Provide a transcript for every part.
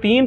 3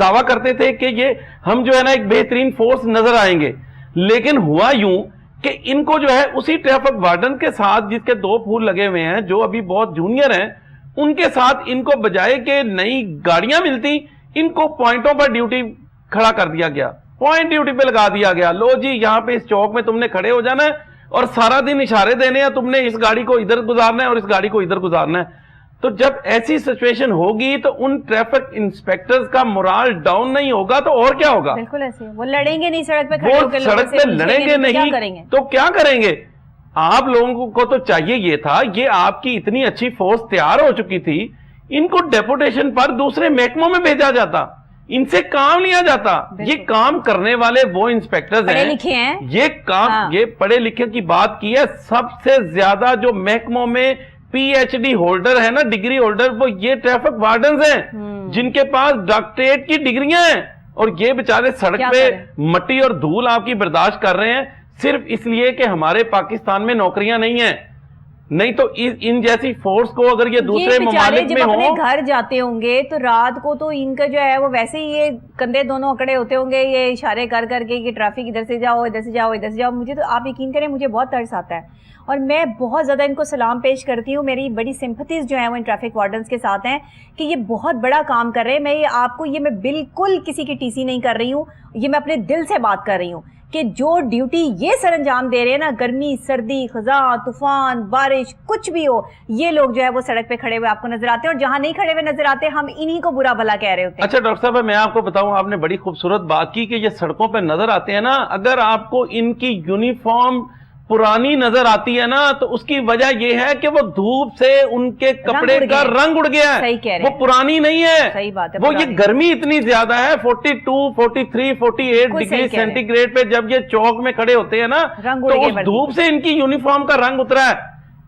دعویٰ کرتے تھے کہ یہ ہم جو ہے نا ایک بہترین فورس نظر آئیں گے، لیکن ہوا یوں کہ ان کو جو ہے اسی ٹریفک وارڈن کے ساتھ جس کے 2 پھول لگے ہوئے ہیں، جو ابھی بہت جونیئر ہیں، ان کے ساتھ ان کو بجائے کہ نئی گاڑیاں ملتی، ان کو پوائنٹوں پر ڈیوٹی کھڑا کر دیا گیا، پوائنٹ ڈیوٹی پہ لگا دیا گیا، لو جی یہاں پہ اس چوک میں تم نے کھڑے ہو جانا ہے اور سارا دن اشارے دینے ہیں، تم نے اس گاڑی کو ادھر گزارنا ہے اور اس گاڑی کو ادھر گزارنا ہے۔ تو جب ایسی سچویشن ہوگی تو ان ٹریفک انسپیکٹرز کا مورال ڈاؤن نہیں ہوگا تو اور کیا ہوگا؟ بالکل ایسے وہ لڑیں گے نہیں سڑک پہ کھڑے ہو کے، وہ سڑک پہ لڑیں گے نہیں تو کیا کریں گے؟ آپ لوگوں کو تو چاہیے یہ تھا، یہ آپ کی اتنی اچھی فورس تیار ہو چکی تھی، ان کو ڈیپوٹیشن پر دوسرے محکموں میں بھیجا جاتا، ان سے کام لیا جاتا۔ یہ کام کرنے والے وہ انسپیکٹرز ہیں، یہ کام یہ پڑھے لکھے کی بات کی ہے، سب سے زیادہ جو محکموں میں پی ایچ ڈی ہولڈر ہے نا، ڈگری ہولڈر، وہ یہ ٹریفک وارڈنز ہیں جن کے پاس ڈاکٹریٹ کی ڈگریاں ہیں، اور یہ بیچارے سڑک پہ مٹی اور دھول آپ کی برداشت کر رہے ہیں صرف اس لیے کہ ہمارے پاکستان میں نوکریاں نہیں ہیں۔ نہیں تو ان جیسی فورس کو اگر یہ دوسرے ممالک میں ہوں، جب اپنے گھر جاتے ہوں گے تو رات کو تو ان کا جو ہے وہ ویسے ہی یہ کندھے دونوں اکڑے ہوتے ہوں گے، یہ اشارے کر کر کے کہ ٹریفک ادھر سے جاؤ ادھر سے جاؤ ادھر سے جاؤ۔ مجھے تو آپ یقین کریں مجھے بہت ترس آتا ہے اور میں بہت زیادہ ان کو سلام پیش کرتی ہوں، میری بڑی سمپتھیز جو ہیں وہ ان ٹریفک وارڈنز کے ساتھ ہیں کہ یہ بہت بڑا کام کر رہے ہیں۔ میں آپ کو میں بالکل کسی کی ٹی سی نہیں کر رہی ہوں، یہ میں اپنے دل سے بات کر رہی ہوں کہ جو ڈیوٹی یہ سر انجام دے رہے ہیں نا، گرمی سردی خزاں طوفان بارش کچھ بھی ہو، یہ لوگ جو ہے وہ سڑک پہ کھڑے ہوئے آپ کو نظر آتے ہیں، اور جہاں نہیں کھڑے ہوئے نظر آتے ہم انہی کو برا بھلا کہہ رہے ہوتے ہیں۔ اچھا ڈاکٹر صاحب میں آپ کو بتاؤں، آپ نے بڑی خوبصورت بات کی کہ یہ سڑکوں پہ نظر آتے ہیں نا، اگر آپ کو ان کی یونیفارم پرانی نظر آتی ہے نا تو اس کی وجہ یہ ہے کہ وہ دھوپ سے ان کے کپڑے کا رنگ اڑ گیا ہے، وہ پرانی نہیں ہے، وہ یہ گرمی اتنی زیادہ ہے 42 43 48 ڈگری سینٹی گریڈ پہ جب یہ چوک میں کھڑے ہوتے ہیں نا تو اس دھوپ سے ان کی یونیفارم کا رنگ اترا ہے،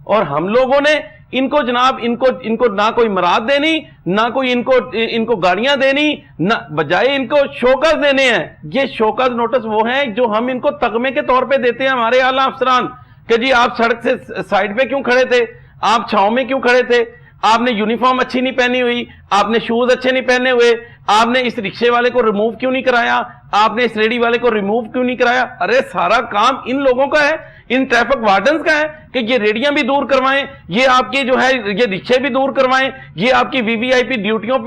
اور ہم لوگوں نے ان کو جناب ان کو نہ کوئی مراد دینی، نہ کوئی ان کو گاڑیاں دینی، نہ بجائے ان کو شوکاز دینے ہیں۔ یہ شوکاز نوٹس وہ ہیں جو ہم ان کو تغمے کے طور پہ دیتے ہیں ہمارے اعلیٰ افسران کہ جی آپ سڑک سے سائڈ پہ کیوں کھڑے تھے، آپ چھاؤں میں کیوں کھڑے تھے، آپ نے یونیفارم اچھی نہیں پہنی ہوئی، آپ نے شوز اچھے نہیں پہنے ہوئے، آپ نے اس رکشے والے کو ریموو کیوں نہیں کرایا، آپ نے اس ریڈی والے کو ریموو کیوں نہیں کرایا۔ ارے سارا کام ان لوگوں کا ہے، ان ٹریفک وارڈنز کا ہے کہ یہ ریڈیاں بھی دور کروائیں، یہ آپ کے جو ہے یہ رکشے بھی دور کروائیں، یہ آپ کی وی وی آئی پی ڈیوٹیوں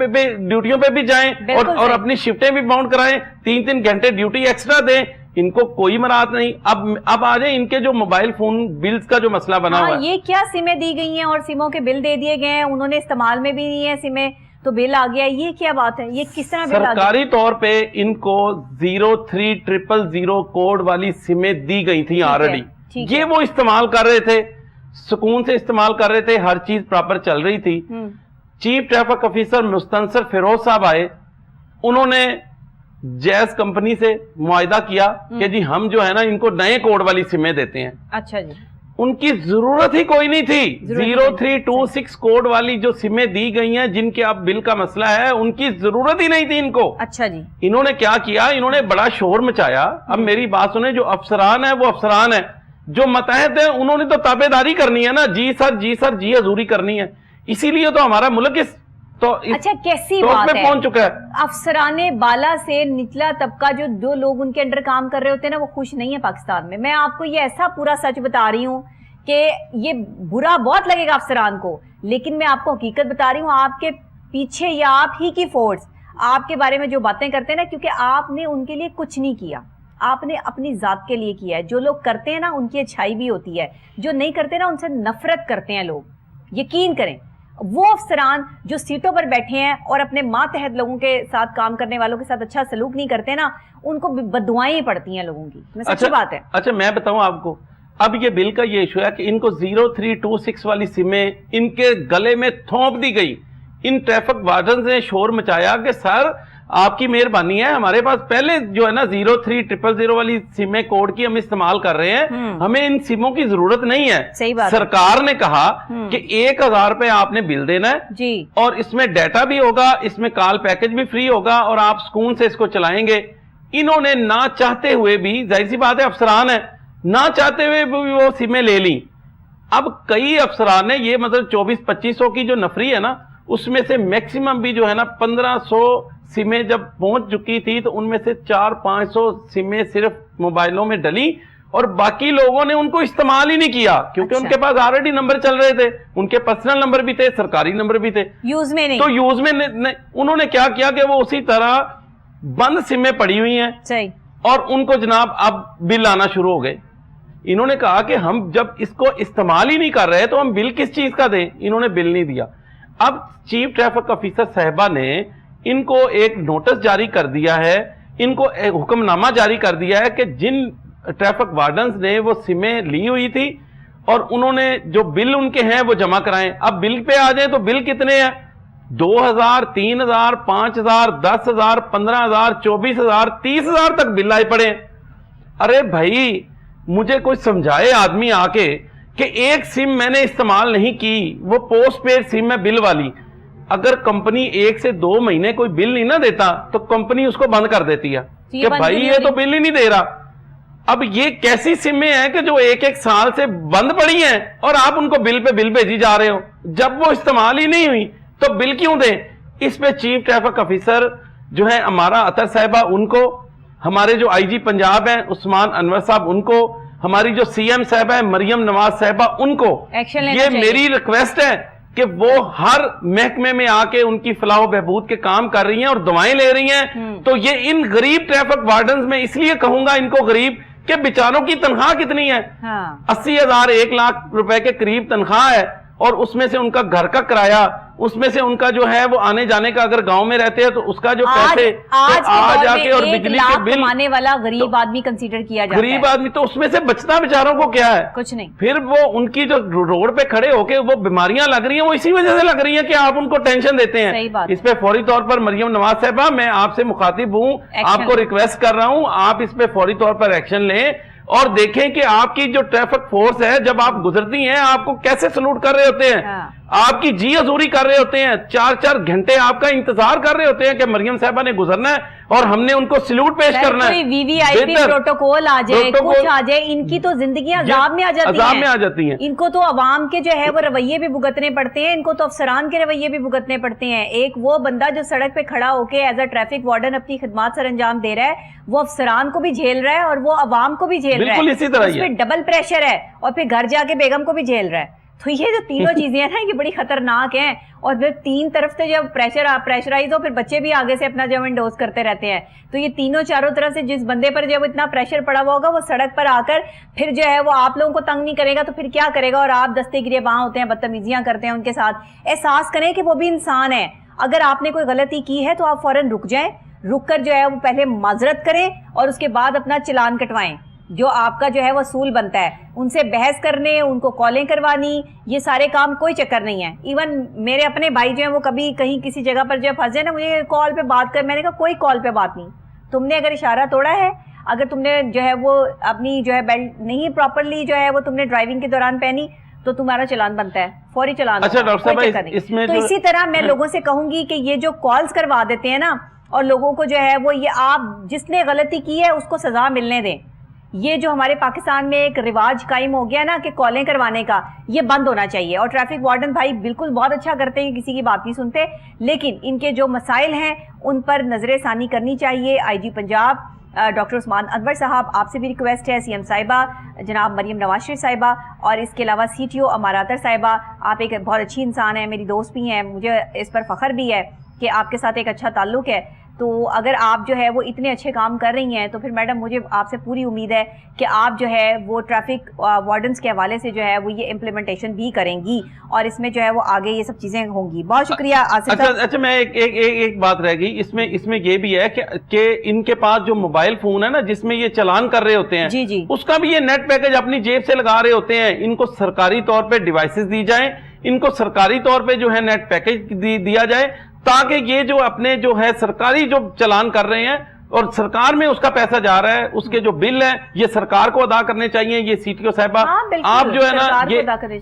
پہ بھی جائیں اور اپنی شفٹیں بھی باؤنڈ کرائیں، 3 گھنٹے ڈیوٹی ایکسٹرا دیں۔ ان کو کوئی مراد نہیں۔ اب آ جائیں ان کے جو موبائل فون بلز کا جو مسئلہ بنا ہوا ہے، یہ کیا سمیں دی گئی ہیں اور سموں کے بل دے دیے گئے ہیں، انہوں نے استعمال میں بھی نہیں ہے سمیں تو بل آ گیا، یہ کیا بات ہے، یہ کس طرح بل آ گیا؟ سرکاری طور پہ ان کو 03000 کوڈ والی سمیں دی گئی تھیں آلریڈی، یہ وہ استعمال کر رہے تھے، سکون سے استعمال کر رہے تھے، ہر چیز پراپر چل رہی تھی۔ Chief traffic officer Mustansar Feroze صاحب آئے، انہوں نے جیز کمپنی سے معاہدہ کیا کہ جی ہم جو ہے نا ان کو نئے کوڈ والی سمیں دیتے ہیں۔ اچھا جی، ان کی ضرورت ہی کوئی نہیں تھی، 0326 کوڈ والی جو سمیں دی گئی ہیں جن کے اب بل کا مسئلہ ہے ان کی ضرورت ہی نہیں تھی ان کو۔ اچھا جی، انہوں نے کیا کیا، انہوں نے بڑا شور مچایا۔ اب میری بات سنیں، جو افسران ہیں وہ افسران ہیں، جو متحد ہیں انہوں نے تو تابع داری کرنی ہے نا، جی سر جی سر جی حضوری کرنی ہے، اسی لیے تو ہمارا ملک اچھا کیسی بات ہے، پہنچ چکا ہے۔ افسران بالا سے نچلا طبقہ جو لوگ ان کے انڈر کام کر رہے ہوتے ہیں نا وہ خوش نہیں ہے پاکستان میں۔ میں آپ کو یہ ایسا پورا سچ بتا رہی ہوں کہ یہ برا بہت لگے گا افسران کو، لیکن میں آپ کو حقیقت بتا رہی ہوں، آپ کے پیچھے یا آپ ہی کی فورس آپ کے بارے میں جو باتیں کرتے ہیں نا، کیونکہ آپ نے ان کے لیے کچھ نہیں کیا، آپ نے اپنی ذات کے لیے کیا ہے۔ جو لوگ کرتے ہیں نا ان کی اچھائی بھی ہوتی ہے، جو نہیں کرتے نا ان سے نفرت کرتے ہیں لوگ۔ یقین کریں وہ افسران جو سیٹوں پر بیٹھے ہیں اور اپنے ماتحت لوگوں کے ساتھ کام کرنے والوں کے ساتھ اچھا سلوک نہیں کرتے نا، ان کو بددعائیں پڑتی ہیں لوگوں کی، سچی بات ہے۔ اچھا میں بتاؤں آپ کو، اب یہ بل کا یہ ایشو ہے کہ ان کو 0326 والی سمیں ان کے گلے میں تھونپ دی گئی۔ ان ٹریفک وارڈنز نے شور مچایا کہ سر آپ کی مہربانی ہے، ہمارے پاس پہلے جو ہے نا 03000 والی سمیں کوڈ کی ہم استعمال کر رہے ہیں، ہمیں ان سموں کی ضرورت نہیں ہے۔ سرکار نے کہا کہ 1000 روپے آپ نے بل دینا ہے اور اس میں ڈیٹا بھی ہوگا، اس میں کال پیکج بھی فری ہوگا اور آپ سکون سے اس کو چلائیں گے۔ انہوں نے نہ چاہتے ہوئے بھی، ظاہر سی بات ہے افسران ہے، نہ چاہتے ہوئے بھی وہ سمیں لے لیں۔ اب کئی افسران نے یہ مطلب 2400-2500 کی جو نفری ہے نا، اس میں سے میکسیمم بھی جو ہے نا 1500 سمیں جب پہنچ چکی تھی تو ان میں سے 400-500 سمیں صرف موبائلوں میں ڈلی اور باقی لوگوں نے ان کو استعمال ہی نہیں کیا کیونکہ ان کے پاس آلریڈی نمبر چل رہے تھے, ان کے پرسنل نمبر بھی تھے, سرکاری نمبر بھی تھے, یوز میں نہیں. تو یوز میں انہوں نے کیا کیا کہ وہ اسی طرح بند سمیں پڑی ہوئی ہیں صحیح, اور ان کو جناب اب بل آنا شروع ہو گئے. انہوں نے کہا کہ ہم جب اس کو استعمال ہی نہیں کر رہے تو ہم بل کس چیز کا دیں, انہوں نے بل نہیں دیا. اب چیف ٹریفک آفیسر صاحبہ نے ان کو ایک نوٹس جاری کر دیا ہے, ان کو ایک حکم نامہ جاری کر دیا ہے کہ جن ٹریفک وارڈنز نے وہ سمیں لی ہوئی تھی اور انہوں نے جو بل ان کے ہیں وہ جمع کرائیں. اب بل پہ آ جائیں تو بل کتنے ہیں, 2000, 3000, 5000, 10,000, 15,000, 24,000, 30,000 تک بل آئے پڑے. ارے بھائی مجھے کوئی سمجھائے آدمی آ کے کہ ایک سم میں نے استعمال نہیں کی, وہ پوسٹ پیڈ سم ہے بل والی, اگر کمپنی 1 سے 2 مہینے کوئی بل نہیں نہ دیتا تو کمپنی اس کو بند کر دیتی ہے کہ بھائی یہ تو بل ہی نہیں دے رہا. اب یہ کیسی سمیں ہیں کہ جو 1-1 سال سے بند پڑی ہیں اور آپ ان کو بل پہ بل بھیجی جا رہے ہو, جب وہ استعمال ہی نہیں ہوئی تو بل کیوں دیں. اس پہ چیف ٹریفک آفیسر جو ہے ہمارا عطر صاحبہ ان کو, ہمارے جو آئی جی پنجاب ہیں عثمان انور صاحب ان کو, ہماری جو سی ایم صاحبہ ہے مریم نواز صاحبہ ان کو, یہ میری ریکویسٹ ہے کہ وہ ہر محکمے میں آ کے ان کی فلاح و بہبود کے کام کر رہی ہیں اور دعائیں لے رہی ہیں. تو یہ ان غریب ٹریفک وارڈنز میں اس لیے کہوں گا ان کو غریب کہ بیچاروں کی تنخواہ کتنی ہے, 80,000 1 لاکھ روپے کے قریب تنخواہ ہے اور اس میں سے ان کا گھر کا کرایہ, اس میں سے ان کا جو ہے وہ آنے جانے کا, اگر گاؤں میں رہتے ہیں تو اس کا جو پیسے آ جا کے اور بجلی کے بل کمانے والا غریب آدمی کنسیڈر کیا جاتا ہے, غریب آدمی, تو اس میں سے بچتا بیچاروں کو کیا ہے, کچھ نہیں. پھر وہ ان کی جو روڈ پہ کھڑے ہو کے وہ بیماریاں لگ رہی ہیں وہ اسی وجہ سے لگ رہی ہیں کہ آپ ان کو ٹینشن دیتے ہیں. اس پہ فوری طور پر مریم نواز صاحبہ میں آپ سے مخاطب ہوں, آپ کو ریکویسٹ کر رہا ہوں آپ اس پہ فوری طور پر ایکشن لیں اور دیکھیں کہ آپ کی جو ٹریفک فورس ہے جب آپ گزرتی ہیں آپ کو کیسے سلوٹ کر رہے ہوتے ہیں, آپ کی جی حضوری کر رہے ہوتے ہیں, 4-4 گھنٹے آپ کا انتظار کر رہے ہوتے ہیں کہ مریم صاحبہ نے گزرنا ہے اور ہم نے ان کو سلوٹ پیش کرنا ہے. وی وی آئی پی پروٹوکول آ جائے, کچھ آ جائے, ان کی تو زندگیاں عذاب میں آ جاتی ہیں. ان کو تو عوام کے جو ہے وہ رویے بھی بھگتنے پڑتے ہیں, ان کو تو افسران کے رویے بھی بھگتنے پڑتے ہیں. ایک وہ بندہ جو سڑک پہ کھڑا ہو کے ایز اے ٹریفک وارڈن اپنی خدمات سر انجام دے رہا ہے, وہ افسران کو بھی جھیل رہا ہے اور وہ عوام کو بھی جھیل رہا ہے, اسی طرح اس پہ ڈبل پریشر ہے, اور پھر گھر جا کے بیگم کو بھی جھیل رہا ہے. تو یہ جو تینوں چیزیں ہیں نا یہ بڑی خطرناک ہیں, اور پھر 3 طرف سے جب پریشرائز ہو پھر بچے بھی آگے سے اپنا جو انڈوز کرتے رہتے ہیں. تو یہ تینوں چاروں طرف سے جس بندے پر جب اتنا پریشر پڑا ہوا ہوگا وہ سڑک پر آ کر پھر جو ہے وہ آپ لوگوں کو تنگ نہیں کرے گا تو پھر کیا کرے گا, اور آپ دستے گریے وہاں ہوتے ہیں, بدتمیزیاں کرتے ہیں ان کے ساتھ. احساس کریں کہ وہ بھی انسان ہے, اگر آپ نے کوئی غلطی کی ہے تو آپ فوراً رک جائیں, رک کر جو ہے وہ پہلے معذرت کریں اور اس کے بعد اپنا چلان کٹوائیں جو آپ کا جو ہے وہ اصول بنتا ہے. ان سے بحث کرنے, ان کو کالیں کروانی, یہ سارے کام کوئی چکر نہیں ہے. ایون میرے اپنے بھائی جو ہیں وہ کبھی کہیں کسی جگہ پر جو پھنسے نا, مجھے کال پہ بات کر, میں نے کہا کوئی کال پہ بات نہیں, تم نے اگر اشارہ توڑا ہے, اگر تم نے جو ہے وہ اپنی جو ہے بیلٹ نہیں پراپرلی جو ہے وہ تم نے ڈرائیونگ کے دوران پہنی تو تمہارا چلان بنتا ہے, فوری چلان. اچھا ڈاکٹر صاحب, تو اسی طرح میں لوگوں سے کہوں گی کہ یہ جو کالز کروا دیتے ہیں نا اور لوگوں کو جو ہے وہ یہ آپ جس نے غلطی کی ہے اس کو سزا ملنے دیں. یہ جو ہمارے پاکستان میں ایک رواج قائم ہو گیا نا کہ کالیں کروانے کا, یہ بند ہونا چاہیے. اور ٹریفک وارڈن بھائی بالکل بہت اچھا کرتے ہیں, کسی کی بات نہیں سنتے, لیکن ان کے جو مسائل ہیں ان پر نظر ثانی کرنی چاہیے. آئی جی پنجاب ڈاکٹر عثمان انور صاحب, آپ سے بھی ریکویسٹ ہے, سی ایم صاحبہ جناب مریم نواز شریف صاحبہ, اور اس کے علاوہ سی ٹی او اماراتر صاحبہ, آپ ایک بہت اچھی انسان ہیں, میری دوست بھی ہیں, مجھے اس پر فخر بھی ہے کہ آپ کے ساتھ ایک اچھا تعلق ہے. تو اگر آپ جو ہے وہ اتنے اچھے کام کر رہی ہیں تو پھر میڈم مجھے آپ سے پوری امید ہے کہ آپ جو ہے وہ ٹریفک وارڈنز کے حوالے سے جو ہے وہ یہ امپلیمنٹیشن بھی کریں گی اور اس میں جو ہے وہ آگے یہ سب چیزیں ہوں گی. بہت شکریہ آصف صاحب. اچھا میں ایک بات رہ گئی اس میں یہ بھی ہے کہ ان کے پاس جو موبائل فون ہے نا جس میں یہ چلان کر رہے ہوتے ہیں, جی اس کا بھی یہ نیٹ پیکج اپنی جیب سے لگا رہے ہوتے ہیں. ان کو سرکاری طور پہ ڈیوائسز دی جائیں, ان کو سرکاری طور پہ جو ہے نیٹ پیکج دیا جائے تاکہ یہ جو اپنے جو ہے سرکاری جو چلان کر رہے ہیں اور سرکار میں اس کا پیسہ جا رہا ہے, اس کے جو بل ہیں یہ سرکار کو ادا کرنے چاہیے. یہ سی ٹی او صاحبہ آپ جو ہے نا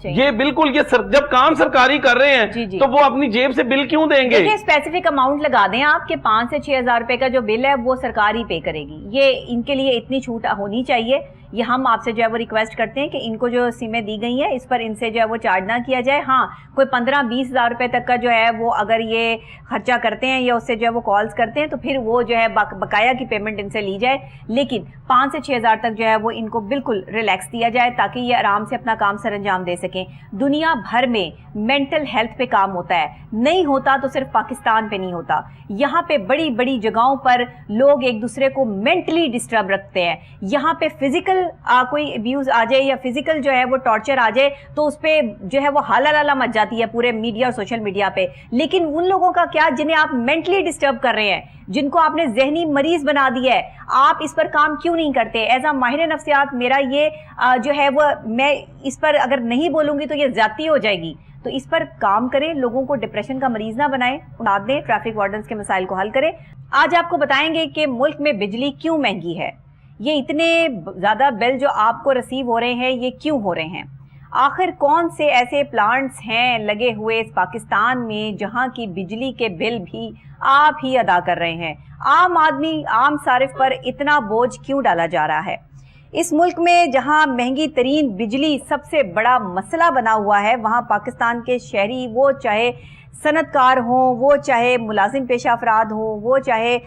یہ بالکل یہ جب کام سرکاری کر رہے ہیں تو وہ اپنی جیب سے بل کیوں دیں گے؟ اسپیسیفک اماؤنٹ لگا دیں آپ کے 5 سے 6 ہزار روپے کا جو بل ہے وہ سرکار ہی پے کرے گی. یہ ان کے لیے اتنی چھوٹ ہونی چاہیے. یہ ہم آپ سے جو ہے وہ ریکویسٹ کرتے ہیں کہ ان کو جو سمیں دی گئی ہیں اس پر ان سے جو ہے وہ چارج نہ کیا جائے. ہاں کوئی 15-20 ہزار روپے تک کا جو ہے وہ اگر یہ خرچہ کرتے ہیں یا اس سے جو ہے وہ کالز کرتے ہیں تو پھر وہ جو ہے بقایا کی پیمنٹ ان سے لی جائے, لیکن 5 سے 6 ہزار تک جو ہے وہ ان کو بالکل ریلیکس دیا جائے تاکہ یہ آرام سے اپنا کام سر انجام دے سکیں. دنیا بھر میں مینٹل ہیلتھ پہ کام ہوتا ہے, نہیں ہوتا تو صرف پاکستان پہ نہیں ہوتا. یہاں پہ بڑی بڑی جگہوں پر لوگ ایک دوسرے کو مینٹلی ڈسٹرب رکھتے ہیں. یہاں پہ فزیکل کوئی ابیوز آ جائے یا فزیکل جو ہے وہ ٹارچر آ جائے تو اس پہ جو ہے وہ حالہ لالا مچ جاتی ہے پورے میڈیا اور سوشل میڈیا پہ. لیکن ان لوگوں کا کیا جنہیں آپ مینٹلی ڈسٹرب کر رہے ہیں, جن کو آپ نے ذہنی مریض بنا دیا ہے, آپ اس پر کام کیوں نہیں کرتے؟ ایز اے ماہر نفسیات میرا یہ جو ہے وہ میں اس پر اگر نہیں بولوں گی تو یہ زیادتی ہو جائے گی. تو اس پر کام کریں, لوگوں کو ڈپریشن کا مریض نہ بنائیں, ساتھ دیں, ٹریفک وارڈنز کے مسائل کو حل کریں. آج آپ کو بتائیں گے کہ ملک میں بجلی کیوں مہنگی ہے, یہ اتنے زیادہ بل جو آپ کو ریسیو ہو رہے ہیں یہ کیوں ہو رہے ہیں, آخر کون سے ایسے پلانٹس ہیں لگے ہوئے اس پاکستان میں جہاں کی بجلی کے بل بھی آپ ہی ادا کر رہے ہیں. عام آدمی, عام صارف پر اتنا بوجھ کیوں ڈالا جا رہا ہے؟ اس ملک میں جہاں مہنگی ترین بجلی سب سے بڑا مسئلہ بنا ہوا ہے, وہاں پاکستان کے شہری, وہ چاہے صنعت کار ہوں, وہ چاہے ملازم پیشہ افراد ہوں, وہ چاہے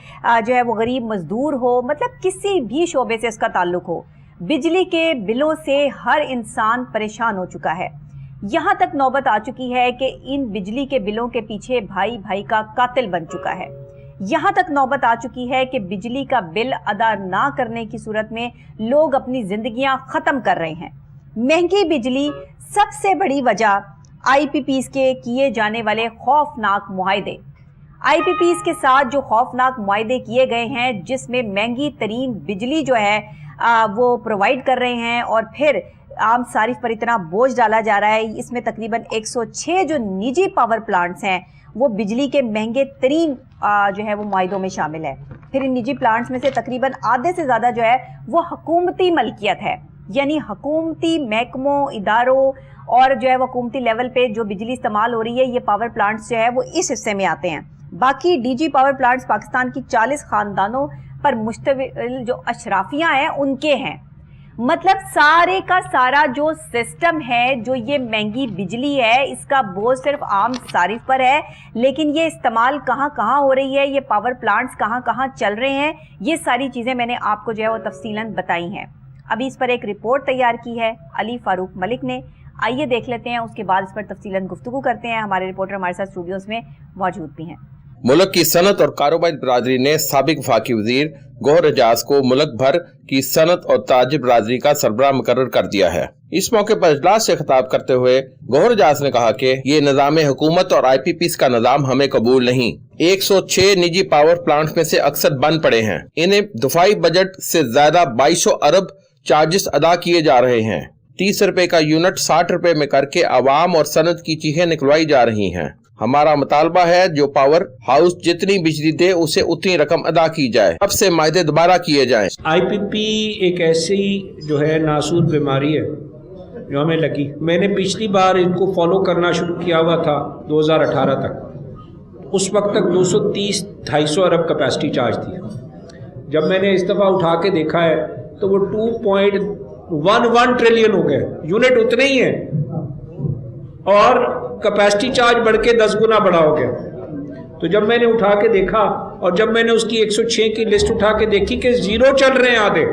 جو ہے وہ غریب مزدور ہو, مطلب کسی بھی شعبے سے اس کا تعلق ہو, بجلی کے بلوں سے ہر انسان پریشان ہو چکا ہے. یہاں تک نوبت آ چکی ہے کہ ان بجلی کے بلوں کے پیچھے بھائی بھائی کا قاتل بن چکا ہے. یہاں تک نوبت آ چکی ہے کہ بجلی کا بل ادا نہ کرنے کی صورت میں لوگ اپنی زندگیاں ختم کر رہے ہیں. مہنگی بجلی سب سے بڑی وجہ آئی پی پیز کے کیے جانے والے خوفناک معاہدے. آئی پی پیز کے ساتھ جو خوفناک معاہدے کیے گئے ہیں جس میں مہنگی ترین بجلی جو ہے وہ پرووائڈ کر رہے ہیں اور پھر عام صارف پر اتنا بوجھ ڈالا جا رہا ہے. اس میں تقریباً 106 جو نجی پاور پلانٹس ہیں وہ بجلی کے مہنگے ترین جو ہے وہ معاہدوں میں شامل ہے. پھر ان نجی پلانٹس میں سے تقریباً آدھے سے زیادہ جو ہے وہ حکومتی ملکیت ہے, یعنی حکومتی محکموں, اداروں اور جو ہے وہ حکومتی لیول پہ جو بجلی استعمال ہو رہی ہے یہ پاور پلانٹس جو ہے وہ اس حصے میں آتے ہیں. باقی D G power plants Pakistan کی 40 خاندانوں پر مشتمل جو اشرافیاں ہیں ان کے ہیں. مطلب سارے کا سارا جو سسٹم ہے, جو یہ مہنگی بجلی ہے, اس کا بوجھ صرف عام صارف پر ہے. لیکن یہ استعمال کہاں کہاں ہو رہی ہے, یہ پاور پلانٹس کہاں کہاں چل رہے ہیں, یہ ساری چیزیں میں نے آپ کو جو ہے وہ تفصیلاً بتائی ہیں. ابھی اس پر ایک رپورٹ تیار کی ہے علی فاروق ملک نے, آئیے دیکھ لیتے ہیں, اس کے بعد اس پر تفصیلاً گفتگو کرتے ہیں. ہمارے رپورٹر ہمارے ساتھ اسٹوڈیوز میں موجود بھی ہیں. ملک کی صنعت اور کاروباری برادری نے سابق وفاقی وزیر گوہر اعجاز کو ملک بھر کی صنعت اور تاجر برادری کا سربراہ مقرر کر دیا ہے. اس موقع پر اجلاس سے خطاب کرتے ہوئے گوہر اعجاز نے کہا کہ یہ نظام حکومت اور آئی پی پیز کا نظام ہمیں قبول نہیں. 106 نجی پاور پلانٹ میں سے اکثر بند پڑے ہیں. انہیں دفاعی بجٹ سے زیادہ 2200 ارب چارجز ادا کیے جا رہے ہیں. 30 روپے کا یونٹ 60 روپے میں کر کے عوام اور صنعت کی چیخیں نکلوائی جا رہی ہیں. ہمارا مطالبہ ہے جو پاور ہاؤس جتنی بجلی دے اسے اتنی رقم ادا کی جائے. اب سے معاہدے دوبارہ کیے جائیں. آئی پی پی ایک ایسی جو ہے ناسور بیماری ہے جو ہمیں لگی. میں نے پچھلی بار ان کو فالو کرنا شروع کیا ہوا تھا 2018 تک. اس وقت تک 230-250 ارب کیپیسٹی چارج تھی. جب میں نے اس دفعہ اٹھا کے دیکھا ہے تو وہ 2.11 ٹریلین ہو گئے. یونٹ اتنے ہی ہیں اور کیپیسٹی چارج بڑھ کے 10 گنا بڑا ہو گیا. تو جب میں نے اٹھا کے دیکھا اور جب میں نے اس کی 106 کی لسٹ اٹھا کے دیکھی کہ زیرو چل رہے ہیں آدھے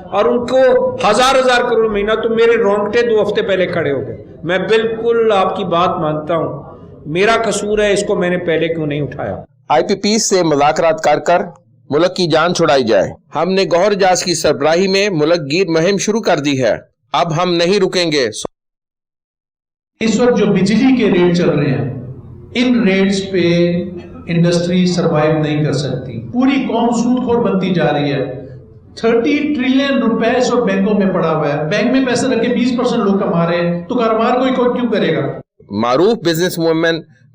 اور ان کو ہزار کروڑ مہینہ, تو میرے رونگٹے 2 ہفتے پہلے کھڑے ہو گئے. میں بالکل آپ کی بات مانتا ہوں, میرا قصور ہے, اس کو میں نے پہلے کیوں نہیں اٹھایا. آئی پی پی سے مذاکرات کر ملک کی جان چھڑائی جائے. ہم نے گوہر اعجاز کی سربراہی میں ملک گیر مہم شروع کر دی ہے. اب ہم نہیں رکیں گے. اس وقت جو بجلی کے ریٹ چل رہے ہیں, ان ریٹس پہ انڈسٹری سروائیو نہیں کر سکتی. پوری قوم سود خور بنتی جا رہی ہے. 30 ٹریلین روپے اس وقت بینکوں میں پڑا ہوا ہے. بینک میں پیسے رکھ کے 20% لوگ کما رہے ہیں, تو کاروبار کوئی کیوں کرے گا. معروف بزنس وومن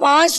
5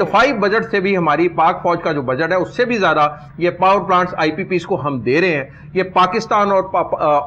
دفاعی بجٹ سے بھی ہماری پاک فوج کا جو بجٹ ہے اس سے بھی زیادہ یہ پاور پلانٹس آئی پی پیز کو ہم دے رہے ہیں. یہ پاکستان اور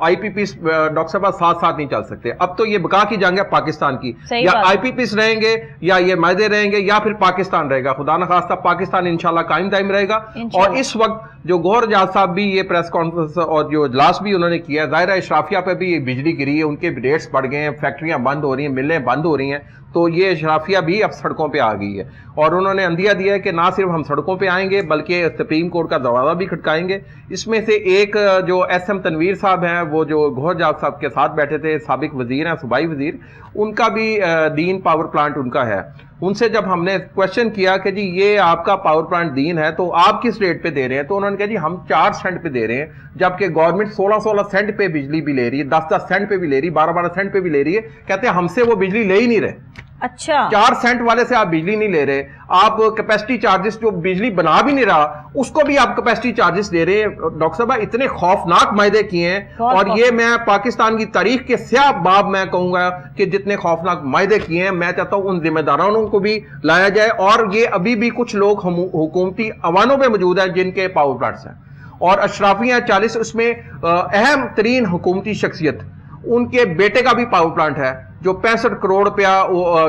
آئی پی پیز ڈاکٹر صاحب ساتھ ساتھ نہیں چل سکتے. اب تو یہ بقا کی جنگ ہے پاکستان کی, یا آئی پی پیز رہیں گے یا یہ معاہدے رہیں گے یا پھر پاکستان رہے گا. خدا نخواستہ پاکستان انشاءاللہ قائم دائم رہے گا. اور اس وقت جو گوہر اجاز صاحب بھی یہ پریس کانفرنس اور جو اجلاس بھی انہوں نے کیا, ظاہر ہے اشرافیہ پہ بھی بجلی گری ہے, ان کے ریٹس بڑھ گئے ہیں, فیکٹریاں بند ہو رہی ہیں, ملیں بند ہو رہی ہیں, تو یہ اشرافیہ بھی اب سڑکوں پہ آ گئی ہے. اور انہوں نے اندیا دیا ہے کہ نہ صرف ہم سڑکوں پہ آئیں گے بلکہ سپریم کورٹ کا دروازہ بھی کھٹکائیں گے. اس میں سے ایک جو ایس ایم تنویر صاحب ہیں, وہ جو گوہر اجاز صاحب کے ساتھ بیٹھے تھے, سابق وزیر ہیں, صوبائی وزیر, ان کا بھی دین پاور پلانٹ ان کا ہے. ان سے جب ہم نے کوشچن کیا کہ جی یہ آپ کا پاور پلانٹ دین ہے تو آپ کس ریٹ پہ دے رہے ہیں, تو انہوں نے کہا جی ہم 4 سینٹ پہ دے رہے ہیں, جبکہ گورنمنٹ 16 سینٹ پہ بجلی بھی لے رہی ہے, 10 سینٹ پہ بھی لے رہی ہے, 12 سینٹ پہ بھی لے رہی ہے. کہتے ہیں ہم سے وہ بجلی لے ہی نہیں رہے. اچھا, 4 سینٹ والے سے آپ بجلی نہیں لے رہے, آپ کیپیسٹی چارجز جو بجلی بنا بھی نہیں رہا اس کو بھی آپ کیپیسٹی چارجز دے رہے ہیں. ڈاکٹر صاحب اتنے خوفناک معاہدے کیے ہیں, اور یہ میں پاکستان کی تاریخ کے سیاہ باب میں کہوں گا کہ جتنے خوفناک معاہدے کیے ہیں, میں چاہتا ہوں ان ذمہ دارانوں کو بھی لایا جائے. اور یہ ابھی بھی کچھ لوگ حکومتی ایوانوں پہ موجود ہیں جن کے پاور پلانٹس ہیں, اور اشرافیہ 40, اس میں اہم ترین حکومتی شخصیت ان کے بیٹے کا بھی پاور پلانٹ ہے جو 65 کروڑ روپیہ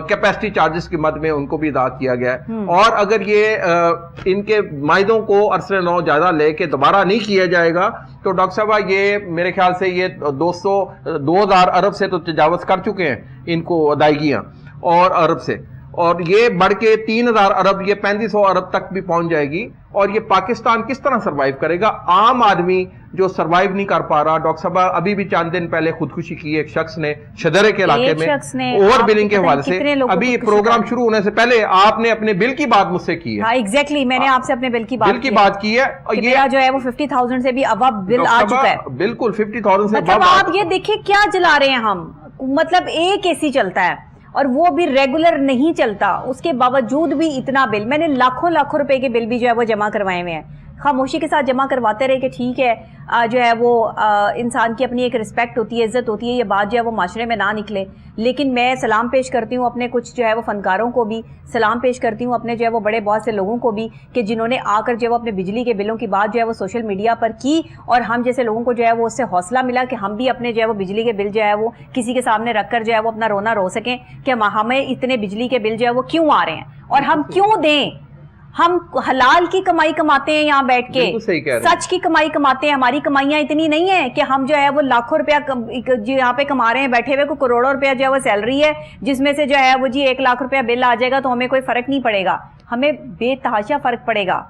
کیپیسٹی چارجز کی مد میں ان کو بھی ادا کیا گیا ہے. اور اگر یہ ان کے معاہدوں کو عرصہ نو جائزہ لے کے دوبارہ نہیں کیا جائے گا تو ڈاکٹر صاحب یہ میرے خیال سے یہ 2000 ارب سے تو تجاوز کر چکے ہیں ان کو ادائیگیاں اور ارب سے, اور یہ بڑھ کے 3000 ارب, یہ 3500 ارب تک بھی پہنچ جائے گی. اور یہ پاکستان کس طرح سروائیو کرے گا؟ عام آدمی جو سروائیو نہیں کر پا رہا. ڈاکٹر صاحب ابھی بھی چند دن پہلے خودکشی کی ایک شخص نے شدرے کے علاقے میں اوور بلنگ کے حوالے سے. ابھی پروگرام شروع ہونے سے پہلے آپ نے اپنے بل کی بات مجھ سے کی ہے. ایگزیکٹلی, میں نے آپ سے اپنے بل کی بات کی ہے. یہ جو ہے وہ 50,000 سے بھی اب بل آ چکا ہے. بالکل 50,000 سے مطلب آپ یہ دیکھیں کیا جلا رہے ہیں ہم, مطلب ایک اے سی چلتا ہے اور وہ بھی ریگولر نہیں چلتا, اس کے باوجود بھی اتنا بل. میں نے لاکھوں روپے کے بل بھی جو ہے وہ جمع کروائے ہوئے ہیں, خاموشی کے ساتھ جمع کرواتے رہے کہ ٹھیک ہے جو ہے وہ انسان کی اپنی ایک رسپیکٹ ہوتی ہے, عزت ہوتی ہے, یہ بات جو ہے وہ معاشرے میں نہ نکلے. لیکن میں سلام پیش کرتی ہوں اپنے کچھ جو ہے وہ فنکاروں کو بھی, سلام پیش کرتی ہوں اپنے جو ہے وہ بڑے بہت سے لوگوں کو بھی کہ جنہوں نے آ کر جو ہے وہ اپنے بجلی کے بلوں کی بات جو ہے وہ سوشل میڈیا پر کی, اور ہم جیسے لوگوں کو جو ہے وہ اس سے حوصلہ ملا کہ ہم بھی اپنے جو ہے وہ بجلی کے بل جو ہے وہ کسی کے سامنے رکھ کر جو ہے وہ اپنا رونا رو سکیں کہ ہمیں اتنے بجلی کے بل جو ہے وہ کیوں آ رہے ہیں اور ہم کیوں دیں. ہم حلال کی کمائی کماتے ہیں یہاں بیٹھ کے, سچ کی کمائی کماتے ہیں. ہماری کمائیاں اتنی نہیں ہیں کہ ہم جو ہے وہ لاکھوں روپیہ یہاں پہ کما رہے ہیں بیٹھے ہوئے, کوئی کروڑوں روپیہ جو ہے وہ سیلری ہے جس میں سے جو ہے وہ 1 لاکھ روپیہ بل آ جائے گا تو ہمیں کوئی فرق نہیں پڑے گا. ہمیں بے تحاشا فرق پڑے گا.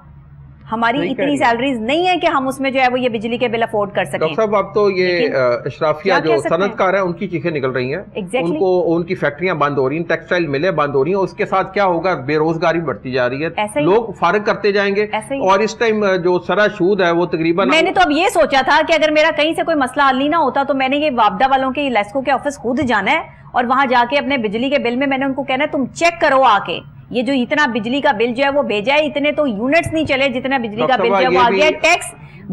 ہماری اتنی سیلریز نہیں ہے کہ ہم اس میں جو ہے وہ یہ بجلی کے بل افورڈ کر سکیں. ڈاکٹر صاحب اب تو یہ اشرافیہ جو صنعت کار ہیں ان کی چیخیں نکل رہی ہیں, ان کو ان کی فیکٹریاں بند ہو رہی ہیں, ٹیکسٹائل ملیں بند ہو رہی ہیں. اس کے ساتھ کیا ہوگا؟ بے روزگاری بڑھتی جا رہی ہے, لوگ فارغ کرتے جائیں گے. اور اس ٹائم جو سرا سود ہے وہ تقریباً, میں نے تو اب یہ سوچا تھا کہ اگر میرا کہیں سے کوئی مسئلہ حل نہیں نہ ہوتا تو میں نے یہ وابدہ والوں کے لیسکو کے آفس خود جانا ہے اور وہاں جا کے اپنے بجلی کے بل میں نے ان کو کہنا ہے تم چیک کرو آ کے یہ جو اتنا بجلی کا بل جو ہے وہ بھیجا ہے, اتنے تو یونٹس نہیں چلے جتنا بجلی کا بل جو ہے وہ آ گیا ہے. ٹیکس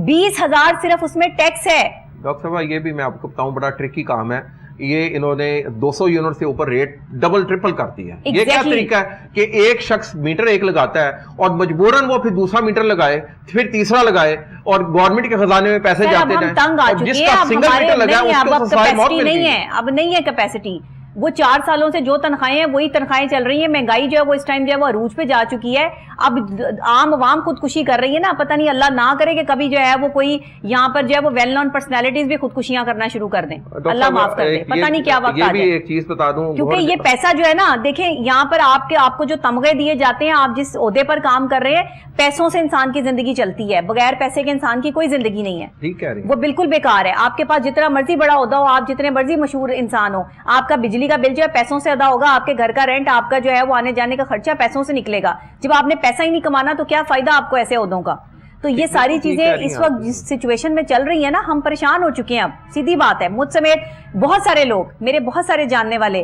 20,000 صرف اس میں ٹیکس ہے. ڈاکٹر صاحب یہ بھی میں آپ کو بتاؤں بڑا ٹرکی کام ہے. یہ انہوں نے 200 یونٹ سے اوپر ریٹ ڈبل ٹرپل کر دی ہے. یہ کیا طریقہ ہے کہ ایک شخص میٹر ایک لگاتا ہے اور مجبوراً وہ پھر دوسرا میٹر لگائے, پھر تیسرا لگائے, اور گورنمنٹ کے خزانے میں پیسے جاتے ہیں. تنگ آ چکے ہیں, اب ہمارے نہیں ہے, اب نہیں ہے کیپیسٹی. وہ 4 سالوں سے جو تنخواہیں ہیں وہی تنخواہیں چل رہی ہیں. مہنگائی جو ہے وہ اس ٹائم جو ہے وہ عروج پہ جا چکی ہے. اب عام عوام خودکشی کر رہی ہے نا, پتہ نہیں اللہ نہ کرے کہ کبھی جو ہے وہ کوئی یہاں پر جو ہے وہ ویل نون پرسنالٹیز بھی خودکشیاں کرنا شروع کر دیں. اللہ معاف کر دے, پتہ نہیں کیا وقت آ جائے. ایک چیز بتا دوں, کیونکہ یہ پیسہ جو ہے نا, دیکھیں یہاں پر آپ کو جو تمغے دیے جاتے ہیں, آپ جس عہدے پر کام کر رہے ہیں, پیسوں سے انسان کی زندگی چلتی ہے, بغیر پیسے کے انسان کی کوئی زندگی نہیں ہے. وہ بالکل بیکار ہے. آپ کے پاس جتنا مرضی بڑا عہدہ ہو, آپ جتنے مرضی مشہور انسان ہو, آپ کا بجلی کا بل جو ہے پیسوں سے ادا ہوگا, آپ کے گھر کا رینٹ, آپ کا جو ہے وہ آنے جانے کا خرچہ پیسوں سے نکلے گا. جب آپ نے پیسہ ہی نہیں کمانا تو کیا فائدہ آپ کو ایسے عہدوں کا؟ تو یہ ساری چیزیں اس وقت جس سچویشن میں چل رہی ہیں نا, ہم پریشان ہو چکے ہیں. اب سیدھی بات ہے, مجھ سمیت بہت سارے لوگ, میرے بہت سارے جاننے والے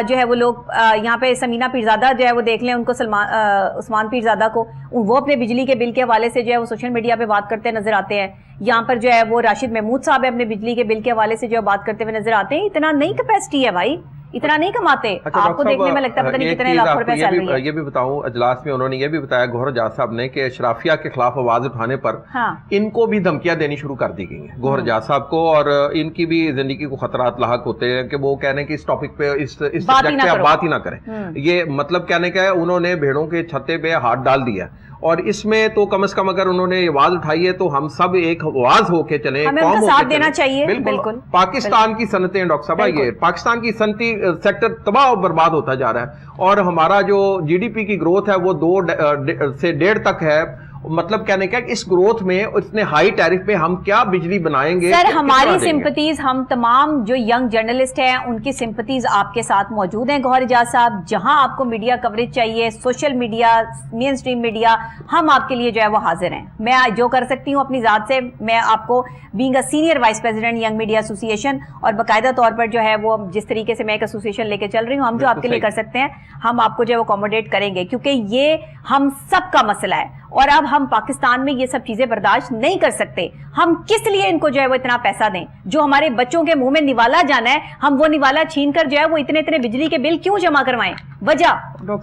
جو ہے وہ لوگ یہاں پہ سمینہ پیرزادہ جو ہے وہ دیکھ لیں ان کو, عثمان پیرزادہ کو, وہ اپنے بجلی کے بل کے حوالے سے جو ہے وہ سوشل میڈیا پہ بات کرتے نظر آتے ہیں. یہاں پر جو ہے وہ راشد محمود صاحب اپنے بجلی کے بل کے حوالے سے جو بات کرتے ہوئے نظر آتے ہیں. اتنا نہیں کیپیسٹی ہے بھائی, اتنا نہیں کماتے. آپ کو دیکھنے میں لگتا ہے پتہ نہیں کتنے لاکھ روپے سیلری ہے. یہ بھی بتاؤں, اجلاس میں انہوں نے یہ بھی بتایا گوہر اجاز صاحب نے کہ اشرافیہ کے خلاف آواز اٹھانے پر ان کو بھی دھمکیاں دینی شروع کر دی گئی ہیں گوہر اجاز صاحب کو, اور ان کی بھی زندگی کو خطرات لاحق ہوتے ہیں کہ وہ کہہ رہے ہیں کہ اس ٹاپک پہ اس سبجیکٹ پہ آپ بات ہی نہ کریں. یہ مطلب کہنے کا ہے انہوں نے بھیڑوں کے چھتے پہ ہاتھ ڈال دیا, اور اس میں تو کم از کم اگر انہوں نے آواز اٹھائی ہے تو ہم سب ایک آواز ہو کے چلیں, ہمیں ان کا ساتھ دینا چاہیے. بالکل پاکستان کی صنعتیں ڈاکٹر صاحب, یہ پاکستان کی صنعتی سیکٹر تباہ و برباد ہوتا جا رہا ہے, اور ہمارا جو جی ڈی پی کی گروتھ ہے وہ 2 سے 1.5 تک ہے. مطلب کہنے کا اس گروتھ میں اتنے ہائی ٹیرف پہ ہم کیا بجلی بنائیں گے؟ سر ہماری سمپتیز, ہم تمام جو ینگ جرنلسٹ ہیں ان کی سمپتیز آپ کے ساتھ موجود ہیں گوہر اجاز صاحب. جہاں آپ کو میڈیا کوریج چاہیے, سوشل میڈیا, مین سٹریم میڈیا, ہم آپ کے لیے جو ہے وہ حاضر ہیں. میں جو کر سکتی ہوں اپنی ذات سے, میں آپ کو being a senior vice president young media ایسوسی ایشن, اور باقاعدہ طور پر جو ہے وہ جس طریقے سے میں ایک ایسوسی ایشن لے کے چل رہی ہوں, ہم جو آپ کے لیے کر سکتے ہیں ہم آپ کو جو ہے وہ اکوموڈیٹ کریں گے, کیونکہ یہ ہم سب کا مسئلہ ہے. اور اب ہم پاکستان میں یہ سب چیزیں برداشت نہیں کر سکتے. ہم کس لیے ان کو جو ہے وہ اتنا پیسہ دیں؟ جو ہمارے بچوں کے منہ میں نوالا جانا ہے, ہم وہ نوالا چھین کر جو ہے وہ اتنے بجلی کے بل کیوں جمع کروائیں؟ وجہ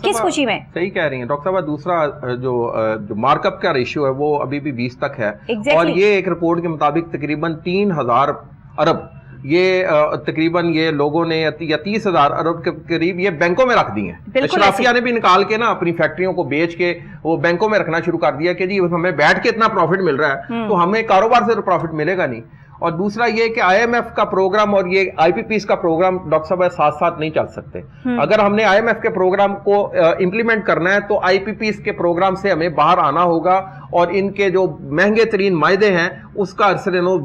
کس خوشی میں؟ صحیح کہہ رہی ہیں ڈاکٹر صاحب. دوسرا جو مارک اپ کا ریشیو ہے وہ ابھی بھی 20 تک ہے, اور یہ ایک رپورٹ کے مطابق تقریباً 3000 ارب یہ تقریباً یہ لوگوں نے یا 30,000 ارب کے قریب یہ بینکوں میں رکھ دی ہیں. اشرافیہ نے بھی نکال کے نا اپنی فیکٹریوں کو بیچ کے وہ بینکوں میں رکھنا شروع کر دیا کہ جی ہمیں بیٹھ کے اتنا پروفٹ مل رہا ہے تو ہمیں کاروبار سے پروفٹ ملے گا نہیں. اور دوسرا یہ کہ آئی ایم ایف کا پروگرام اور یہ آئی پی پیز کا پروگرام ڈاکٹر صاحب ساتھ ساتھ نہیں چل سکتے. اگر ہم نے آئی ایم ایف کے پروگرام کو امپلیمنٹ کرنا ہے تو آئی پی پیز کے پروگرام سے ہمیں باہر آنا ہوگا, اور ان کے جو مہنگے ترین معاہدے ہیں اس کا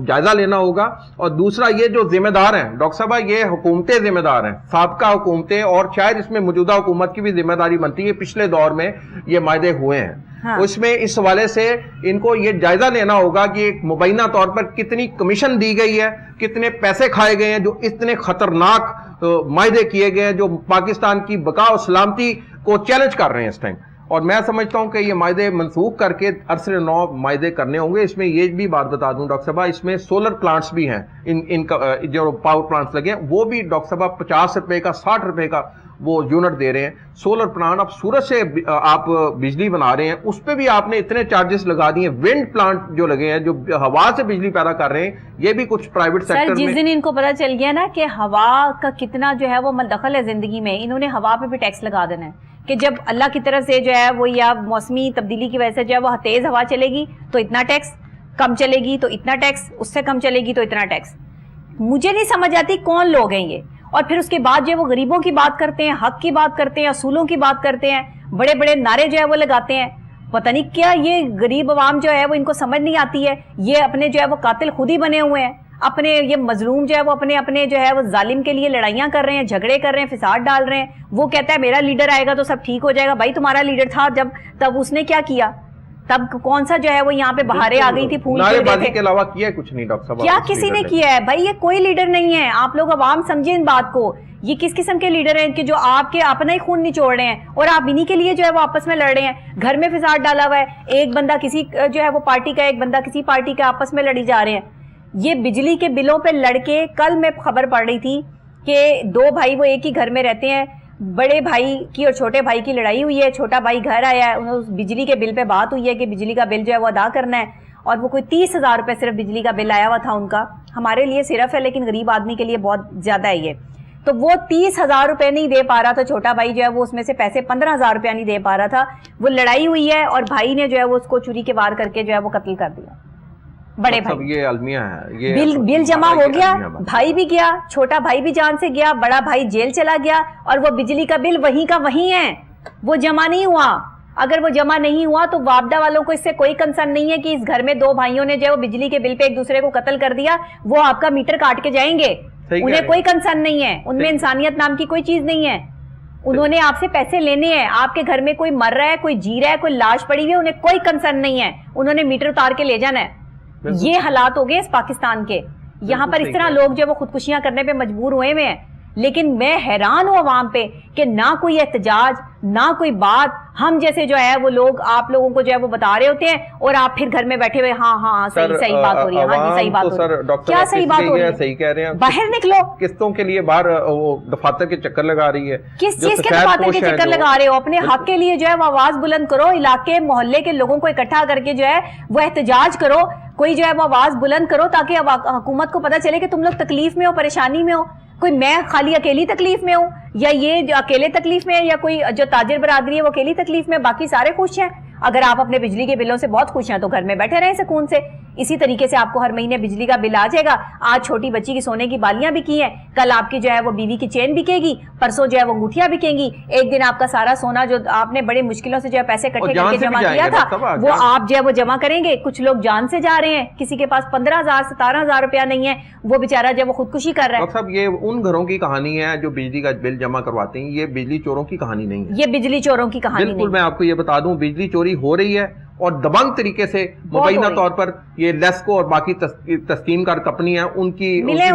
جائزہ لینا ہوگا. اور دوسرا یہ جو ذمہ دار ہیں ڈاکٹر صاحب, یہ حکومتیں ذمہ دار ہیں, سابقہ حکومتیں, اور شاید اس میں موجودہ حکومت کی بھی ذمہ داری بنتی ہے. پچھلے دور میں یہ معاہدے ہوئے ہیں, اس میں اس حوالے سے ان کو یہ جائزہ لینا ہوگا کہ مبینہ طور پر کتنی کمیشن دی گئی ہے, کتنے پیسے کھائے گئے ہیں, جو اتنے خطرناک معاہدے کیے گئے ہیں جو پاکستان کی بقا و سلامتی کو چیلنج کر رہے ہیں اس ٹائم. اور میں سمجھتا ہوں کہ یہ معاہدے منسوخ کر کے عرصے نو معاہدے کرنے ہوں گے. اس میں یہ بھی بات بتا دوں ڈاکٹر صاحب, اس میں سولر پلانٹس بھی ہیں, ان جو پاور پلانٹس لگے ہیں وہ بھی ڈاکٹر صاحب 50 روپے کا 60 روپے کا وہ یونٹ دے رہے ہیں. سولر پلانٹ, اب سورج سے آپ بجلی بنا رہے ہیں, اس پہ بھی آپ نے اتنے چارجز لگا دیے. ونڈ پلانٹ جو لگے ہیں جو ہوا سے بجلی پیدا کر رہے ہیں, یہ بھی کچھ پرائیویٹ سیکٹر میں. جس دن ان کو پتا چل گیا نا کہ ہوا کا کتنا جو ہے وہ مدخل ہے زندگی میں, انہوں نے ہوا پہ بھی ٹیکس لگا دینا ہے کہ جب اللہ کی طرف سے جو ہے وہ یا موسمی تبدیلی کی وجہ سے جو ہے وہ تیز ہوا چلے گی تو اتنا ٹیکس, کم چلے گی تو اتنا ٹیکس, اس سے کم چلے گی تو اتنا ٹیکس. مجھے نہیں سمجھ آتی کون لوگ ہیں یہ. اور پھر اس کے بعد جو وہ غریبوں کی بات کرتے ہیں, حق کی بات کرتے ہیں, اصولوں کی بات کرتے ہیں, بڑے بڑے نعرے جو ہے وہ لگاتے ہیں. پتہ نہیں کیا یہ غریب عوام جو ہے وہ ان کو سمجھ نہیں آتی ہے. یہ اپنے جو ہے وہ قاتل خود ہی بنے ہوئے ہیں, اپنے یہ مظلوم جو ہے وہ اپنے جو ہے وہ ظالم کے لیے لڑائیاں کر رہے ہیں, جھگڑے کر رہے ہیں, فساد ڈال رہے ہیں. وہ کہتا ہے میرا لیڈر آئے گا تو سب ٹھیک ہو جائے گا. بھائی تمہارا لیڈر تھا جب, تب اس نے کیا کیا؟ تب کون سا جو ہے وہ یہاں پہ بہاریں آ گئی تھی, پھول کے علاوہ کیا کچھ نہیں ڈاکٹر صاحب, کیا کسی نے کیا ہے؟ بھائی یہ کوئی لیڈر نہیں ہے. آپ لوگ عوام سمجھیں ان بات کو. یہ کس قسم کے لیڈر ہیں کہ جو آپ کے اپنا ہی خون نچوڑ رہے ہیں اور آپ انہی کے لیے جو ہے وہ آپس میں لڑ رہے ہیں. گھر میں فساد ڈالا ہوا ہے, ایک بندہ کسی جو ہے وہ پارٹی کا, ایک بندہ کسی پارٹی کا, آپس میں لڑی جا رہے ہیں. یہ بجلی کے بلوں پہ لڑ کے, کل میں خبر پڑھ رہی تھی کہ 2 بھائی وہ ایک ہی گھر میں رہتے ہیں, بڑے بھائی کی اور چھوٹے بھائی کی لڑائی ہوئی ہے, چھوٹا بھائی گھر آیا ہے, بجلی کے بل پہ بات ہوئی ہے کہ بجلی کا بل جو ہے وہ ادا کرنا ہے, اور وہ کوئی 30,000 روپے صرف بجلی کا بل آیا ہوا تھا ان کا. ہمارے لیے صرف ہے لیکن غریب آدمی کے لیے بہت زیادہ ہے یہ. تو وہ 30,000 روپے نہیں دے پا رہا تھا, چھوٹا بھائی جو ہے وہ اس میں سے پیسے 15,000 روپیہ نہیں دے پا رہا تھا. وہ لڑائی ہوئی ہے اور بھائی نے جو ہے وہ اس کو چھری کے وار کر کے جو ہے وہ قتل کر دیا. بڑے بھائی, یہ المیہ ہے, بل جمع ہو گیا, بھائی بھی گیا, چھوٹا بھائی بھی جان سے گیا, بڑا بھائی جیل چلا گیا, اور وہ بجلی کا بل وہیں کا وہیں ہے, وہ جمع نہیں ہوا. اگر وہ جمع نہیں ہوا تو وابڈا والوں کو اس سے کوئی کنسرن نہیں ہے کہ اس گھر میں 2 بھائیوں نے جو ہے وہ بجلی کے بل پہ ایک دوسرے کو قتل کر دیا, وہ آپ کا میٹر کاٹ کے جائیں گے. انہیں کوئی کنسرن نہیں ہے, ان میں انسانیت نام کی کوئی چیز نہیں ہے. انہوں نے آپ سے پیسے لینے ہیں, آپ کے گھر میں کوئی مر رہا ہے, کوئی جی رہا ہے, کوئی لاش پڑی ہوئی ہے, انہیں کوئی کنسرن نہیں ہے. انہوں نے میٹر اتار کے لے جانا ہے. یہ حالات ہو گئے اس پاکستان کے. یہاں پر اس طرح لوگ جو وہ خودکشیاں کرنے پہ مجبور ہوئے ہیں لیکن میں حیران ہوں عوام پہ کہ نہ کوئی احتجاج نہ کوئی بات. ہم جیسے جو ہے وہ لوگ آپ لوگوں کو جو ہے وہ بتا رہے ہوتے ہیں اور آپ پھر گھر میں بیٹھے ہوئے ہاں صحیح بات ہو رہی ہے, ہاں جی صحیح بات ہو رہی ہے. کیا صحیح بات ہو رہی ہے؟ صحیح کہہ رہے ہیں, باہر نکلو. قسطوں کے لیے باہر وہ دفاتر کے چکر لگا رہی ہے. کس چیز کے دفاتر کے چکر لگا رہے ہو؟ اپنے حق کے لیے جو ہے وہ آواز بلند کرو, علاقے محلے کے لوگوں کو اکٹھا کر کے جو ہے وہ احتجاج کرو, کوئی جو ہے وہ آواز بلند کرو تاکہ حکومت کو پتہ چلے کہ تم لوگ تکلیف میں ہو, پریشانی میں ہو. کوئی میں خالی اکیلی تکلیف میں ہوں یا یہ جو اکیلے تکلیف میں ہے یا کوئی جو تاجر برادری ہے وہ اکیلی تکلیف میں, باقی سارے خوش ہیں. اگر آپ اپنے بجلی کے بلوں سے بہت خوش ہیں تو گھر میں بیٹھے رہیں سکون سے. اسی طریقے سے آپ کو ہر مہینے بجلی کا بل آ جائے گا. آج چھوٹی بچی کی سونے کی بالیاں بکی ہیں, کل آپ کی جو ہے وہ بیوی کی چین بکے گی, پرسوں جو ہے وہ انگوٹھیاں بکیں گی, ایک دن آپ کا سارا سونا جو آپ نے بڑی مشکلوں سے جو ہے پیسے اکٹھے کر کے جمع کیا تھا وہ آپ جو ہے وہ جمع کریں گے. کچھ لوگ جان سے جا رہے ہیں, کسی کے پاس 15,000 17,000 روپیہ نہیں ہے, وہ بیچارہ جو ہے وہ خودکشی کر رہا ہے. ڈاکٹر صاحب یہ ان گھروں کی کہانی ہے جو بجلی کا بل جمع کرواتے ہیں, یہ بجلی چوروں کی کہانی نہیں ہے. یہ بجلی چوروں کی کہانی نہیں. بالکل, میں آپ کو یہ بتا دوں بجلی چوری ہو رہی ہے اور دبنگ طریقے سے مبینہ طور پر یہ لیسکو اور باقی تسکین کار کمپنی ہیں ان کی ملی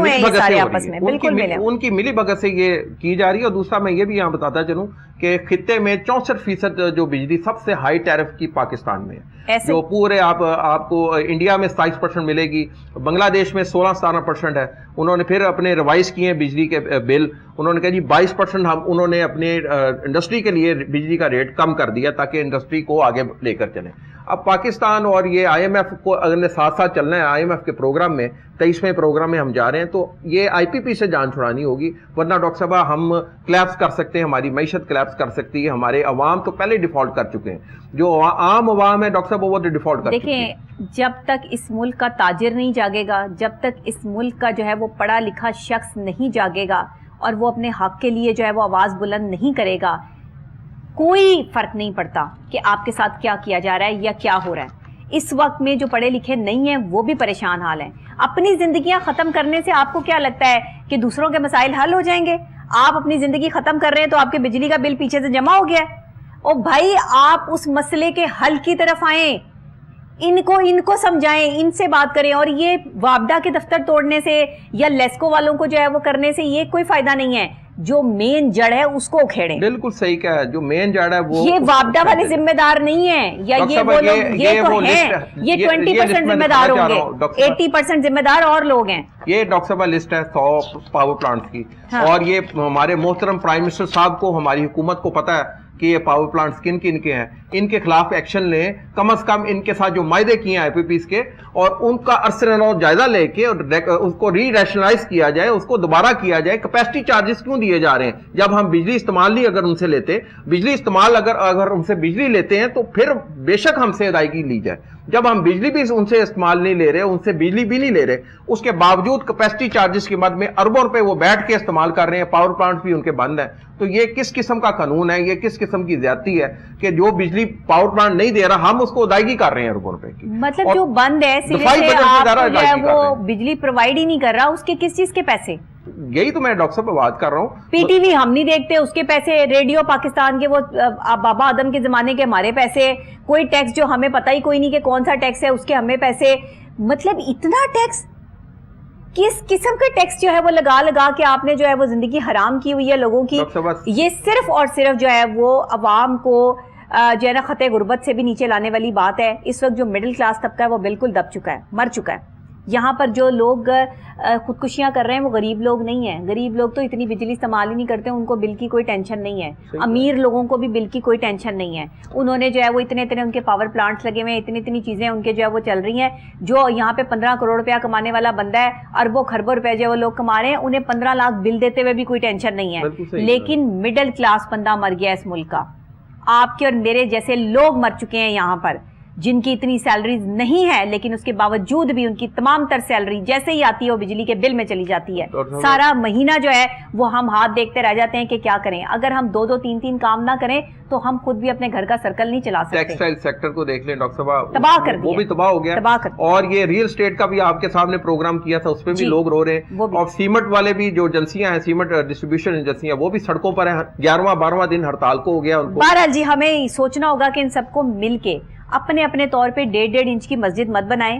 بھگت سے یہ کی جا رہی ہے. اور دوسرا میں یہ بھی یہاں بتاتا چلوں کہ خطے میں 64% جو بجلی سب سے ہائی ٹیرف کی پاکستان میں ہے, جو پورے آپ کو انڈیا میں 27% ملے گی, بنگلہ دیش میں 16-17% ہے. انہوں نے پھر اپنے ریوائز کیے ہیں بجلی کے بل, انہوں نے کہا جی 22% انہوں نے اپنے انڈسٹری کے لیے بجلی کا ریٹ کم کر دیا تاکہ انڈسٹری کو آگے لے کر چلیں. اب پاکستان اور یہ آئی ایم ایف کو اگر ساتھ چلنا ہے, آئی ایم ایف کے پروگرام میں 23ویں پروگرام میں ہم جا رہے ہیں, تو یہ آئی پی پی سے جان چھڑانی ہوگی, ورنہ ڈاکٹر صاحب ہم کلیپس کر سکتے ہیں, ہماری معیشت کلیپس کر سکتی ہے, ہمارے عوام تو پہلے ڈیفالٹ کر چکے ہیں, جو عام عوام ہے ڈاکٹر صاحب وہ ڈیفالٹ کر چکے ہیں. دیکھیں, جب تک اس ملک کا تاجر نہیں جاگے گا, جب تک اس ملک کا جو ہے وہ پڑھا لکھا شخص نہیں جاگے گا اور وہ اپنے حق کے لیے جو ہے وہ آواز بلند نہیں کرے گا, کوئی فرق نہیں پڑتا کہ آپ کے ساتھ کیا کیا جا رہا ہے یا کیا ہو رہا ہے. اس وقت میں جو پڑھے لکھے نہیں ہیں وہ بھی پریشان حال ہیں. اپنی زندگیاں ختم کرنے سے آپ کو کیا لگتا ہے کہ دوسروں کے مسائل حل ہو جائیں گے؟ آپ اپنی زندگی ختم کر رہے ہیں تو آپ کے بجلی کا بل پیچھے سے جمع ہو گیا ہے. او بھائی, آپ اس مسئلے کے حل کی طرف آئیں, ان کو سمجھائیں, ان سے بات کریں. اور یہ وابڈا کے دفتر توڑنے سے یا لیسکو والوں کو جو ہے وہ کرنے سے یہ کوئی فائدہ نہیں ہے. جو مین جڑ ہے اس کو اکھیڑیں. بالکل صحیح کہا ہے, جو مین جڑ ہے وہ یہ وابڈا والے ذمہ دار نہیں ہیں, یا یہ وہ لوگ, یہ تو ہیں, یہ 20% ذمہ دار ہوں گے, 80% ذمہ دار اور لوگ ہیں. یہ ڈاکٹر صاحب لسٹ ہے 100 پاور پلانٹس کی, اور یہ ہمارے محترم پرائم منسٹر صاحب کو, ہماری حکومت کو پتا ہے کہ یہ پاور پلانٹس کن کن کے ہیں, ان کے خلاف ایکشن لیں, کم از کم ان کے ساتھ جو معاہدے کیے ہیں آئی پی پیز کے, اور ان کا عرصہ جائزہ لے کے اور اس کو ری ریشنلائز کیا جائے, اس کو دوبارہ کیا جائے. کیپیسٹی چارجز کیوں دیے جا رہے ہیں جب ہم بجلی استعمال نہیں اگر ان سے لیتے, بجلی استعمال اگر ان سے بجلی لیتے ہیں تو پھر بے شک ہم سے ادائیگی لی جائے. جب ہم بجلی بھی ان سے استعمال نہیں لے رہے, ان سے بجلی بھی نہیں لے رہے, اس کے باوجود کیپیسٹی چارجز کی مد میں اربوں روپے وہ بیٹھ کے استعمال کر رہے ہیں, پاور پلانٹ بھی ان کے بند ہیں. تو یہ کس قسم کا قانون ہے, یہ کس قسم کی زیادتی ہے کہ جو بجلی پاور پلانٹ نہیں دے رہا ہم اس کو ادائیگی کر رہے ہیں اربوں روپے کی. مطلب جو بند ہے وہ بجلی پرووائڈ ہی نہیں کر رہا, اس کے کس چیز کے پیسے؟ یہی تو میں ڈاکٹر صاحب بات کر رہا ہوں. پی ٹی وی ہم نہیں دیکھتے, اس کے پیسے, ریڈیو پاکستان کے وہ بابا آدم کے زمانے کے ہمارے پیسے, کوئی ٹیکس جو ہمیں پتہ ہی کوئی نہیں کہ کون سا ٹیکس ہے اس کے ہمیں پیسے. مطلب اتنا ٹیکس, کس قسم کا ٹیکس جو ہے وہ لگا کے آپ نے جو ہے وہ زندگی حرام کی ہوئی ہے لوگوں کی. یہ صرف اور صرف جو ہے وہ عوام کو جو ہے نا خطے غربت سے بھی نیچے لانے والی بات ہے. اس وقت جو مڈل کلاس طبقہ ہے وہ بالکل دب چکا ہے, مر چکا ہے. یہاں پر جو لوگ خودکشیاں کر رہے ہیں وہ غریب لوگ نہیں ہیں. غریب لوگ تو اتنی بجلی استعمال ہی نہیں کرتے, ان کو بل کی کوئی ٹینشن نہیں ہے. امیر لوگوں کو بھی بل کی کوئی ٹینشن نہیں ہے. انہوں نے جو ہے وہ اتنے ان کے پاور پلانٹس لگے ہوئے ہیں, اتنی چیزیں ان کے جو ہے وہ چل رہی ہیں. جو یہاں پہ 15 کروڑ روپیہ کمانے والا بندہ ہے, اربوں خربوں روپے جو وہ لوگ کما رہے ہیں, انہیں 15 لاکھ بل دیتے ہوئے بھی کوئی ٹینشن نہیں ہے. لیکن مڈل کلاس بندہ مر گیا اس ملک کا. آپ کے اور میرے جیسے لوگ مر چکے ہیں یہاں پر, جن کی اتنی سیلریز نہیں ہے, لیکن اس کے باوجود بھی ان کی تمام تر سیلری جیسے ہی آتی ہے وہ بجلی کے بل میں چلی جاتی ہے. سارا مہینہ جو ہے وہ ہم ہاتھ دیکھتے رہ جاتے ہیں کہ کیا کریں. اگر ہم 2 3 کام نہ کریں تو ہم خود بھی اپنے گھر کا سرکل نہیں چلا سکتے. ٹیکسٹائل سیکٹر کو دیکھ لیں ڈاکٹر صاحب, تباہ کر دیا, وہ بھی تباہ ہو گیا. اور یہ ریئل اسٹیٹ کا بھی آپ کے سامنے پروگرام کیا تھا, اس پہ بھی لوگ رو رہے ہیں. اور سیمنٹ والے بھی جو ایجنسیاں ہیں, سیمنٹ ڈسٹریبیوشن ایجنسیاں, وہ بھی سڑکوں پر ہیں. 11واں دن ہڑتال کو ہو گیا ان کو. بہرحال جی, ہمیں سوچنا ہوگا کہ ان سب کو مل کے اپنے طور پہ 1.5 انچ کی مسجد مت بنائیں,